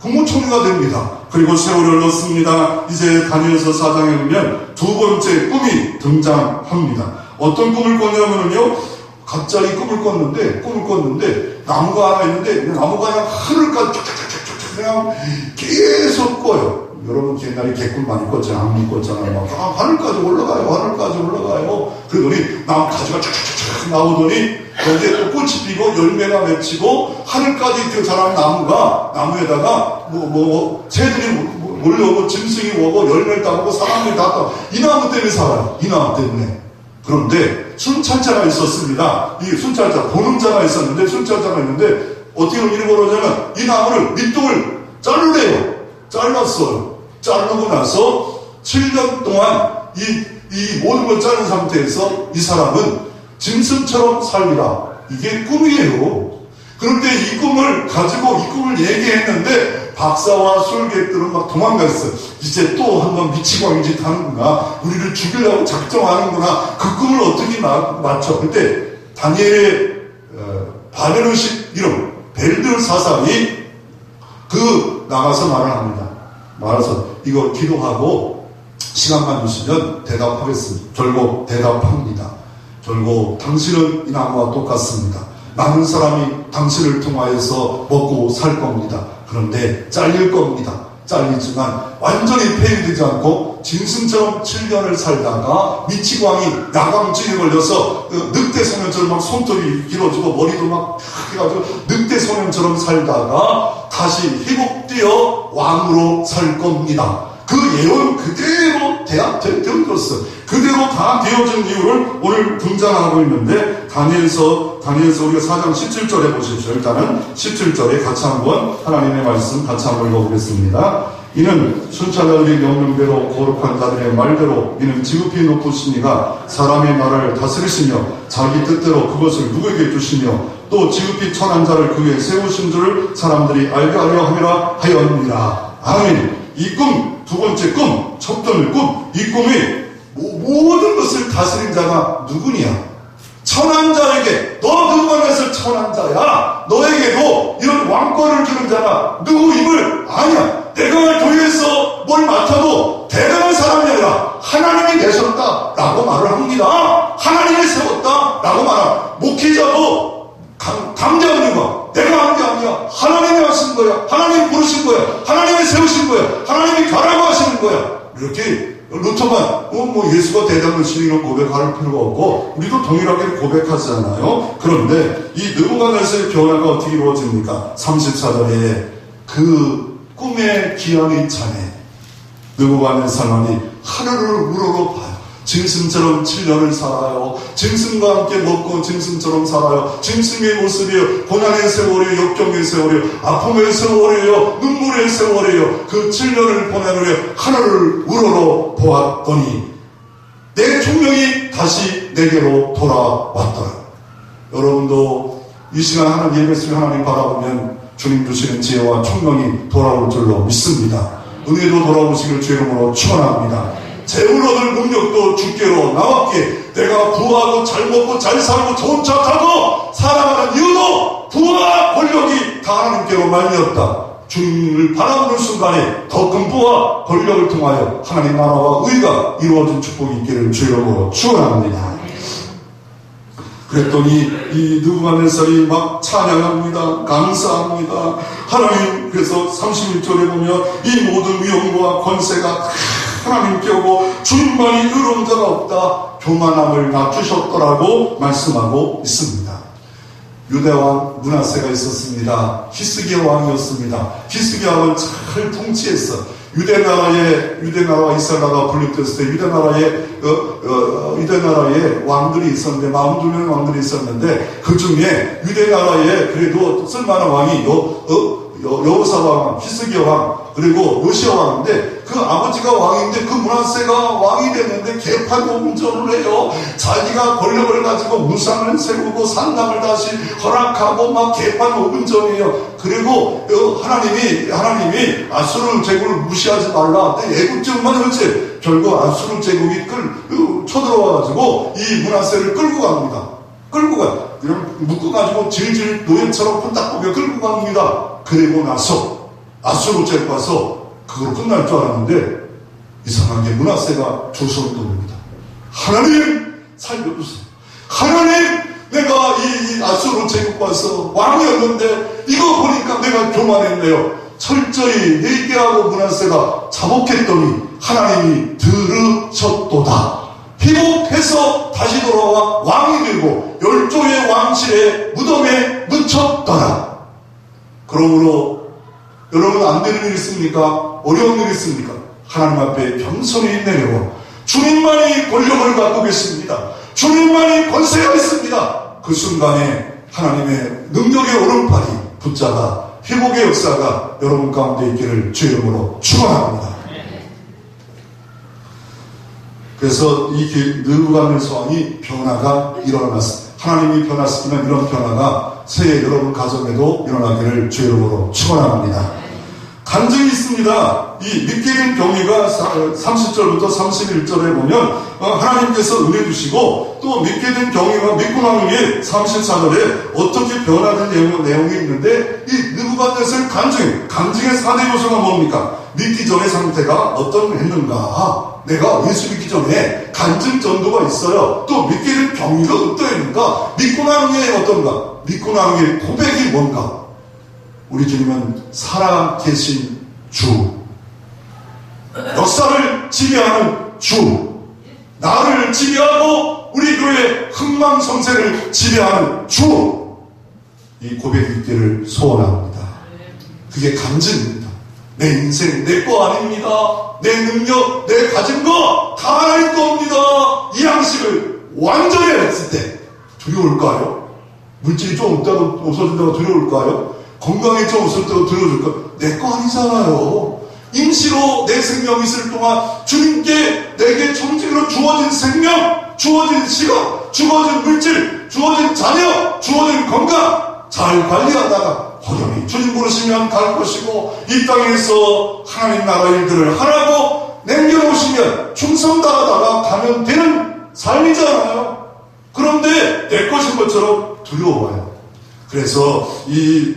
국무총리가 됩니다. 그리고 세월이 흘렀습니다. 이제 다니엘서 4장에 보면 두 번째 꿈이 등장합니다. 어떤 꿈을 꿨냐면요, 갑자기 꿈을 꿨는데 나무가 하나 있는데 나무가 그냥 하늘까지 쫙쫙쫙쫙 그냥 계속 꿔요. 여러분 옛날에 개꿀 많이 꿨잖아요. 악물 꿨잖아요. 막 하늘까지 올라가요. 하늘까지 올라가요. 그러더니 나무 가지가 쫙쫙쫙 나오더니 거기에 또 꽃이 피고 열매가 맺히고 하늘까지 그 자란 나무에다가 새들이 몰려오고 짐승이 오고 열매를 따고 사람들이 다 따고 이 나무 때문에 살아요. 이 나무 때문에. 그런데 순찰자가 있었습니다. 이 순찰자, 보능자가 있었는데 순찰자가 있는데 어떻게 일이 벌어지냐면 이 나무를 밑둥을 자르래요. 잘랐어요. 자르고 나서 7년 동안 이 모든 걸 자른 상태에서 이 사람은 짐승처럼 살리라. 이게 꿈이에요. 그런데 이 꿈을 가지고 이 꿈을 얘기했는데 박사와 술객들은 막 도망갔어요. 이제 또 한번 미치광이 짓 하는구나. 우리를 죽이려고 작정하는구나. 그 꿈을 어떻게 맞춰. 그때 다니엘의 바벨론식 이름 벨드사살이 나가서 말을 합니다. 말해서 이거 기도하고 시간만 주시면 대답하겠습니다. 결국 대답합니다. 결국 당신은 이 나무와 똑같습니다. 많은 사람이 당신을 통하여서 먹고 살 겁니다. 그런데 잘릴 겁니다. 잘리지만 완전히 폐위되지 않고 짐승처럼 7년을 살다가 미치광이 야광증에 걸려서 늑대 소년처럼 막 손톱이 길어지고 머리도 막 해가지고 늑대 소년처럼 살다가 다시 회복되어 왕으로 살 겁니다. 그 예언 그대로 되어졌어요. 그대로 다 되어진 이유를 오늘 분장하고 있는데 다니엘서 우리가 4장 17절에 보십시오. 일단은 17절에 같이 한번 하나님의 말씀 같이 한번 읽어보겠습니다. 이는 순찰자들이 명령대로 거룩한 자들의 말대로 이는 지극히 높으시니가 사람의 말을 다스리시며 자기 뜻대로 그것을 누구에게 주시며 또 지극히 천한 자를 그 위에 세우신 줄을 사람들이 알게 하려 함이라 하였느니라. 아멘. 이 꿈, 두 번째 꿈, 첫 번째 꿈, 이 꿈이 모든 것을 다스린 자가 누구냐? 천한 자에게 너 누구만해서 천한 자야. 너에게도 이런 왕권을 주는 자가 누구임을 아냐. 내가 교회에서 뭘 맡아도 대단한 사람이 아니라 하나님이 내셨다라고 말을 합니다. 하나님이 세웠다라고 말합니다. 목회자도 강제하는 이유가 내가 한 게 아니야. 하나님이 하신 거야. 하나님이 부르신 거야. 하나님이 세우신 거야. 하나님이 가라고 하시는 거야. 이렇게 루터만 예수가 대단한 신이라고 고백할 필요가 없고 우리도 동일하게 고백하잖아요. 그런데 이 느부갓네살의 변화가 어떻게 이루어집니까? 34절에 그 꿈의 기한이 차네. 느부갓네살 왕이 하늘을 우러러봐요. 짐승처럼 7년을 살아요. 짐승과 함께 먹고 짐승처럼 살아요. 짐승의 모습이에요. 고난의 세월이에요. 역경의 세월이에요. 아픔의 세월이에요. 눈물의 세월이에요. 그 7년을 보낸 후에 하늘을 우러러 보았더니 내 총명이 다시 내게로 돌아왔더라. 여러분도 이 시간 하나님 예배를 하나님 바라보면 주님 주시는 지혜와 총명이 돌아올 줄로 믿습니다. 은혜도 돌아오시길 주의 이름으로 축원합니다. 재물 얻을 능력도 주께로 나왔기에 내가 부하고 잘 먹고 잘 살고 좋은 차 타고 살아가는 이유도 부와 권력이 다 하나님께로 말미었다. 주님을 바라보는 순간에 더 큰 부와 권력을 통하여 하나님 나라와 의가 이루어진 축복이 있기를 주의 이름으로 축원합니다. 그랬더니 이 느부갓네살이 막 찬양합니다. 감사합니다. 하나님. 그래서 31절에 보면 이 모든 위엄과 권세가 하나님께 오고 주님만이 의로운 자가 없다. 교만함을 낮추셨더라고 말씀하고 있습니다. 유대왕 므낫세가 있었습니다. 히스기야 왕이었습니다. 히스기야 왕은 잘 통치했어. 유대나라와 이스라엘나라가 분립됐을 때 유대나라에 왕들이 있었는데 42명 왕들이 있었는데 그 중에 유대나라에 그래도 쓸만한 왕이 여호사 왕, 히스기야 왕, 그리고 요시야 왕인데 그 아버지가 왕인데 그 므낫세가 왕이 됐는데 개판공전을 해요. 자기가 권력을 가지고 무상을 세우고 산당을 다시 허락하고 막 개판공전이에요. 그리고 하나님이 아수르 제국을 무시하지 말라. 애국적만 그렇지. 결국 아수르 제국이 쳐들어와가지고 이 므낫세를 끌고 갑니다. 끌고 가요. 이런 묶어가지고 질질 노예처럼 혼딱보게 끌고 갑니다. 그리고 나서 아수르 제국 와서 그걸 끝날 줄 알았는데 이상하게 므낫세가 두 손을 돌립니다. 하나님 살려주세요. 하나님 내가 이 아수르 제국 와서 왕이었는데 이거 보니까 내가 교만했네요. 철저히 회개하고 므낫세가 자복했더니 하나님이 들으셨도다. 회복해서 다시 돌아와 왕이 되고 열조의 왕실의 무덤에 묻혔더라. 그러므로 여러분, 안 되는 일 있습니까? 어려운 일 있습니까? 하나님 앞에 겸손히 내려와 주님만이 권력을 갖고 계십니다. 주님만이 권세가 있습니다. 그 순간에 하나님의 능력의 오른팔이 붙잡아 회복의 역사가 여러분 가운데 있기를 주의 이름으로 축원합니다. 그래서 이 느부갓네살 왕이 변화가 일어났습니다. 하나님이 변화시키면 이런 변화가 새해 여러분 가정에도 일어나기를 주의 이름으로 축원합니다. 간증이 있습니다. 이 믿게 된 경위가 30절부터 31절에 보면 하나님께서 은혜 주시고, 또 믿게 된 경위가 믿고 난 후에 34절에 어떻게 변화된 내용이 있는데, 이 느부갓네살 간증의 4대 요소가 뭡니까? 믿기 전의 상태가 어떠했는가? 내가 예수 믿기 전에 간증 전도가 있어요. 또 믿게 된 경위가 어떠했는가? 믿고 난 후에 어떤가? 믿고 난 후에 고백이 뭔가? 우리 주님은 살아계신 주, 역사를 지배하는 주, 나를 지배하고 우리 교회 흥망성쇠를 지배하는 주, 이 고백이 있기를 소원합니다. 그게 간증입니다. 내 인생 내 거 아닙니다. 내 능력, 내 가진 거 다 하나님 겁니다. 이 양식을 완전히 했을 때 두려울까요? 물질이 좀 없어진다고 두려울까요? 건강이 좀 없을 때도 두려울까? 내 거 아니잖아요. 임시로 내 생명 있을 동안 주님께 내게 정직으로 주어진 생명, 주어진 시간, 주어진 물질, 주어진 자녀, 주어진 건강 잘 관리하다가 호련히 주님 부르시면 갈 것이고, 이 땅에서 하나님 나라 일들을 하라고 남겨놓으시면 충성 다하다가 가면 되는 삶이잖아요. 그런데 내 것인 것처럼 두려워요. 그래서 이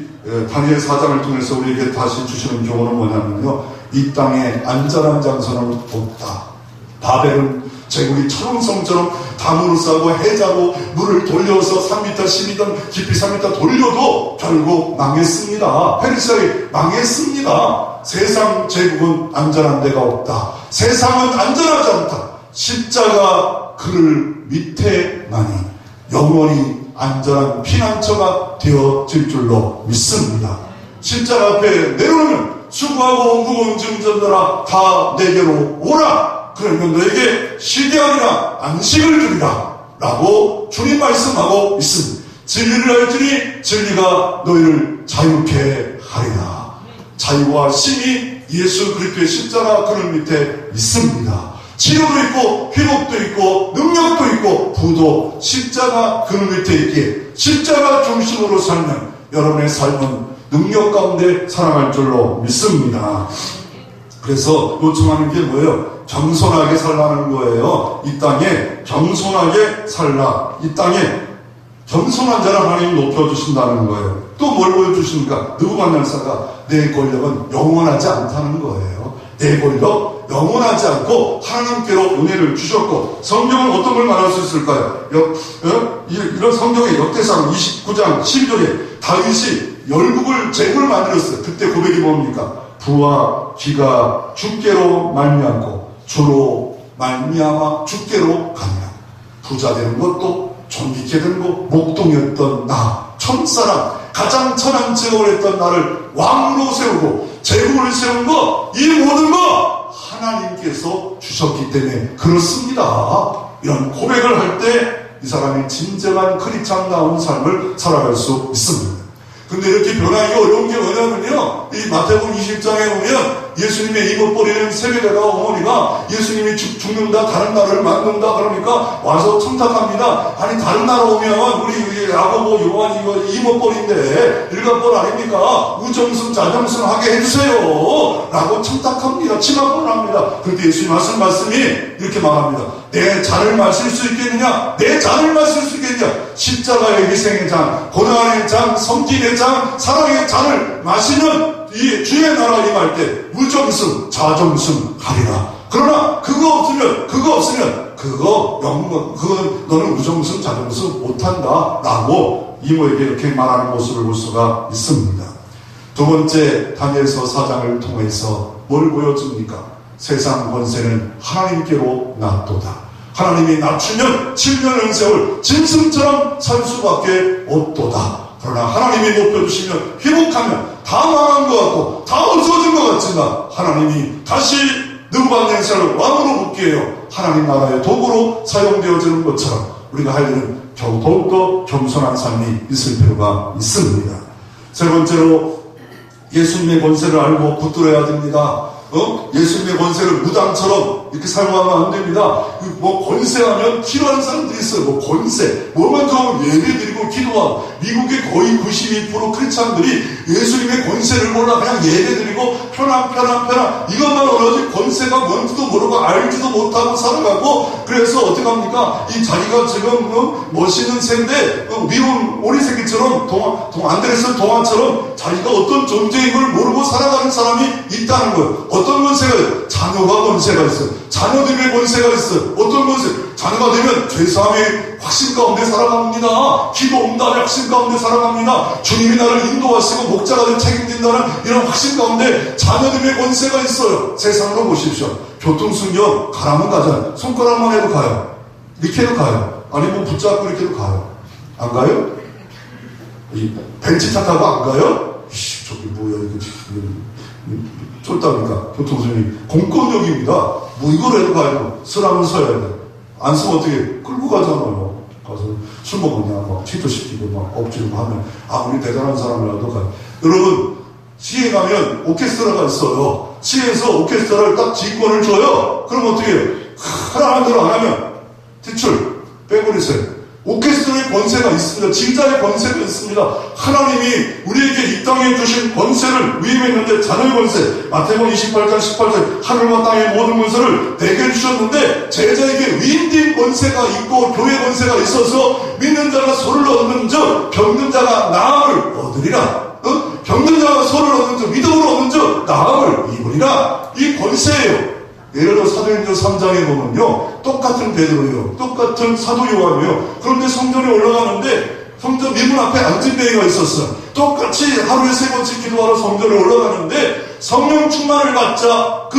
다니엘 4장을 통해서 우리에게 다시 주시는 교훈은 뭐냐면요, 이 땅에 안전한 장소는 없다. 바벨은 제국이 철옹성처럼 담으로 싸고 해자로 물을 돌려서 3m 10m 깊이 3m 돌려도 결국 망했습니다. 페르시아에 망했습니다. 세상 제국은 안전한 데가 없다. 세상은 안전하지 않다. 십자가 그를 밑에만이 영원히 안전한 피난처가 되어질 줄로 믿습니다. 십자가 앞에 내려오면 수고하고 무거운 짐 져들아 다 내게로 오라. 그러면 너에게 쉬게 하리라, 안식을 주리라 라고 주님 말씀하고 있습니다. 진리를 알지니 진리가 너희를 자유케 하리라. 자유와 힘이 예수 그리스도의 십자가 그늘 밑에 있습니다. 치료도 있고 회복도 있고 능력도 있고 부도 십자가 그늘 밑에 있기에 십자가 중심으로 살면 여러분의 삶은 능력 가운데 살아갈 줄로 믿습니다. 그래서 요청하는 게 뭐예요? 겸손하게 살라는 거예요. 이 땅에 겸손하게 살라. 이 땅에 겸손한 자를 하나님 높여주신다는 거예요. 또 뭘 보여주십니까? 느부갓네살가 내 권력은 영원하지 않다는 거예요. 내 권력 영원하지 않고 하나님께로 은혜를 주셨고, 성경은 어떤 걸 말할 수 있을까요? 이런 성경의 역대상 29장 12절에 다윗이 열국을 제국을 만들었어요. 그때 고백이 뭡니까? 부와 귀가 주께로 말미암고 주로 말미암아 주께로 가니라. 부자 되는 것도 존귀케 되는 것, 목동이었던 나, 천사람, 가장 천한 제국을 했던 나를 왕으로 세우고 제국을 세운 것, 이 모든 것 하나님께서 주셨기 때문에 그렇습니다. 이런 고백을 할 때 이 사람이 진정한 크리스찬다운 삶을 살아갈 수 있습니다. 근데 이렇게 변하기 어려운 게 뭐냐면요, 이 마태복음 20장에 보면 예수님의 이목버리는 세베대가 어머니가 예수님이 죽는다, 다른 나라를 만든다 그러니까 와서 청탁합니다. 아니 다른 나라 오면 우리 야고보 요한 이거 이목버리인데 일간벌 아닙니까? 우정승 자정승 하게 해주세요 라고 청탁합니다. 치마권을 합니다. 그런데 예수님 하신 말씀이 이렇게 말합니다. 내 잔을 마실 수 있겠느냐? 내 잔을 마실 수 있겠느냐? 십자가의 희생의 잔, 고난의 잔, 섬김의 잔, 사랑의 잔을 마시는 이 주의 나라 임할 때 우정승, 자정승 하리라. 그러나 그거 없으면 그건 너는 우정승, 자정승 못한다 라고 이모에게 이렇게 말하는 모습을 볼 수가 있습니다. 두 번째, 다니엘서 4장을 통해서 뭘 보여줍니까? 세상 권세는 하나님께로 낫도다. 하나님이 낮추면 7년의 세월 짐승처럼 살 수밖에 없도다. 그러나 하나님이 높여주시면 회복하면 다 망한 것 같고 다 없어진 것 같지만 하나님이 다시 느부갓네살을 왕으로 붙게 해요. 하나님 나라의 도구로 사용되어지는 것처럼 우리가 할 일은 더욱더 겸손한 삶이 있을 필요가 있습니다. 세 번째로, 예수님의 권세를 알고 붙들어야 됩니다. 예수님의 권세를 무당처럼 이렇게 사용하면 안 됩니다. 뭐 권세하면 필요한 사람들이 있어요. 뭐 권세, 뭐만 좋으면 예배드리고 기도하고. 미국의 거의 92% 크리스찬들이 예수님의 권세를 몰라 그냥 예배드리고 편안 이것만 오로지 권세가 뭔지도 모르고 알지도 못하고 살아가고. 그래서 어떻게 합니까? 이 자기가 지금 멋있는 새인데 미운 오리새끼처럼 안드레스 동화처럼 자기가 어떤 존재인 걸 모르고 살아가는 사람이 있다는 거예요. 어떤 권세가 있어요? 자녀가 권세가 있어요. 자녀들의 권세가 있어요. 어떤 권세? 자녀가 되면 죄사함의 확신 가운데 살아갑니다. 기도 응답의 확신 가운데 살아갑니다. 주님이 나를 인도하시고 목자가 될 책임진다는 이런 확신 가운데 자녀들의 권세가 있어요. 세상으로 보십시오. 교통순경 가라면 가잖아요. 손가락만 해도 가요. 이렇게 해도 가요. 아니면 붙잡고 이렇게 해도 가요. 안 가요? 이 벤치타 타고 안 가요? 이씨, 저기 뭐야 이거 지금 쫄다니까 교통순경이 공권력입니다. 뭐 이걸 해도 가요. 쓰라면 서야 돼. 안 쓰면 어떻게 끌고 가잖아요. 가서 술 먹었냐 막 취토시키고 막 엎지르고 하면 아무리 대단한 사람이라도 가요. 여러분, 시에 가면 오케스트라가 있어요. 시에서 오케스트라를 딱 지휘권을 줘요. 그럼 어떻게 해요? 하라는 대로 안 하면 퇴출 빼버리세요. 오케스트라의 권세가 있습니다. 진짜의 권세가 있습니다. 하나님이 우리에게 이 땅에 주신 권세를 위임했는데, 자녀의 권세, 마태복음 28장 18절, 하늘과 땅의 모든 권세를 내게 주셨는데, 제자에게 위임된 권세가 있고 교회 권세가 있어서 믿는 자가 소를 얻는 즉 병든 자가 나음을 얻으리라. 병든 자가 소를 얻는 즉 믿음으로 얻는 즉 나음을 입으리라. 이 권세예요. 예를 들어 사도행전 3장에 보면요, 똑같은 베드로요, 똑같은 사도 요한이요. 그런데 성전에 올라가는데 성전 미문 앞에 안진뱅이가 있었어요. 똑같이 하루에 3번씩 기도하러 성전에 올라가는데 성령 충만을 받자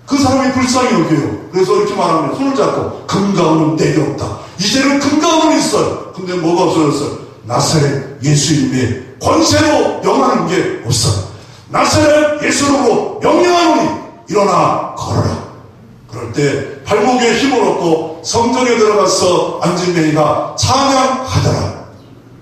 그 사람이 불쌍히 여겨요. 그래서 이렇게 말합니다. 손을 잡고 금가운은 내게 없다. 이제는 금가운은 있어요. 근데 뭐가 없어졌어요? 나사렛 예수 이름의 권세로 명하는 게 없어요. 나사렛 예수로 명령하노니 일어나 걸어라. 그럴 때 발목에 힘을 얻고 성전에 들어가서 안진뱅이가 찬양하더라.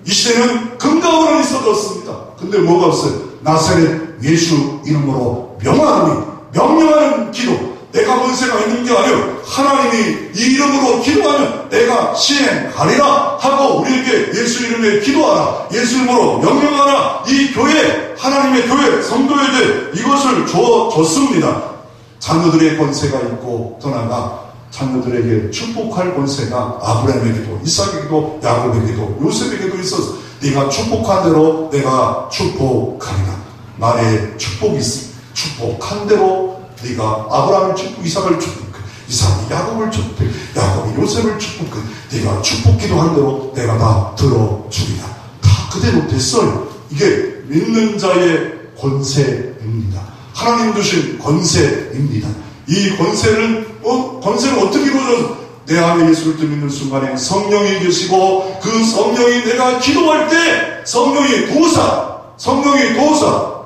이 시대는 금가운은 있어졌습니다. 근데 뭐가 없어요? 나사렛 예수 이름으로 명령하는 기도. 내가 권세가 있는 게 아니에요. 하나님이 이 이름으로 기도하면 내가 시행하리라 하고 우리에게 예수 이름에 기도하라. 예수 이름으로 명령하라. 이 교회, 하나님의 교회, 성도에게 이것을 줬습니다. 자녀들의 권세가 있고, 더 나아가 자녀들에게 축복할 권세가 아브라함에게도, 이삭에게도, 야곱에게도, 요셉에게도 있어서 네가 축복한 대로 내가 축복하리라. 말에 축복이 있습니다. 축복한 대로 네가 아브라함을 축복, 이삭을 축복해, 이삭이 야곱을 축복해, 야곱이 요셉을 축복해, 네가 축복 기도한 대로 내가 다 들어주리라. 다 그대로 됐어요. 이게 믿는 자의 권세입니다. 하나님 주신 권세입니다. 이 권세를 어떻게 이루어져서 내 안에 예수를 믿는 순간에 성령이 계시고, 그 성령이 내가 기도할 때 성령이 도사,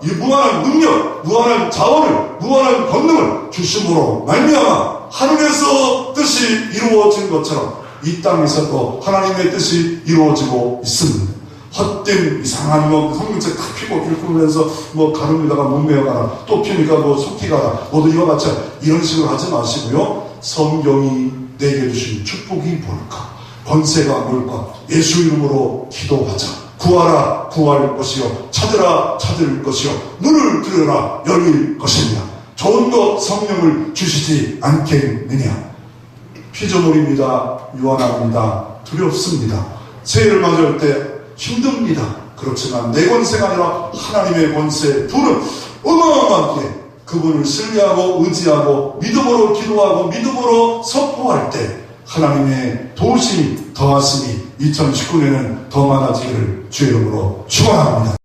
이 무한한 능력, 무한한 자원을, 무한한 권능을 주심으로 말미암아 하늘에서 뜻이 이루어진 것처럼 이 땅에서도 하나님의 뜻이 이루어지고 있습니다. 헛된 이상한 성경책 다 피고 긁으면서 가름에다가 문매어가라, 또 피니까 속히 가라, 모두 이와 같이 이런 식으로 하지 마시고요. 성경이 내게 주신 축복이 뭘까? 권세가 뭘까? 예수 이름으로 기도하자. 구하라 구할 것이요, 찾으라 찾을 것이요, 문을 들으라 열릴 것이냐. 좋은 것 성령을 주시지 않겠느냐. 피조물입니다. 유한합니다. 두렵습니다. 새해를 맞이할 때 힘듭니다. 그렇지만 내 권세가 아니라 하나님의 권세, 둘은 어마어마하게 그분을 신뢰하고 의지하고 믿음으로 기도하고 믿음으로 선포할 때 하나님의 도우심이 더하심이 2019년에는 더 많아지기를 주의 이름으로 축원합니다.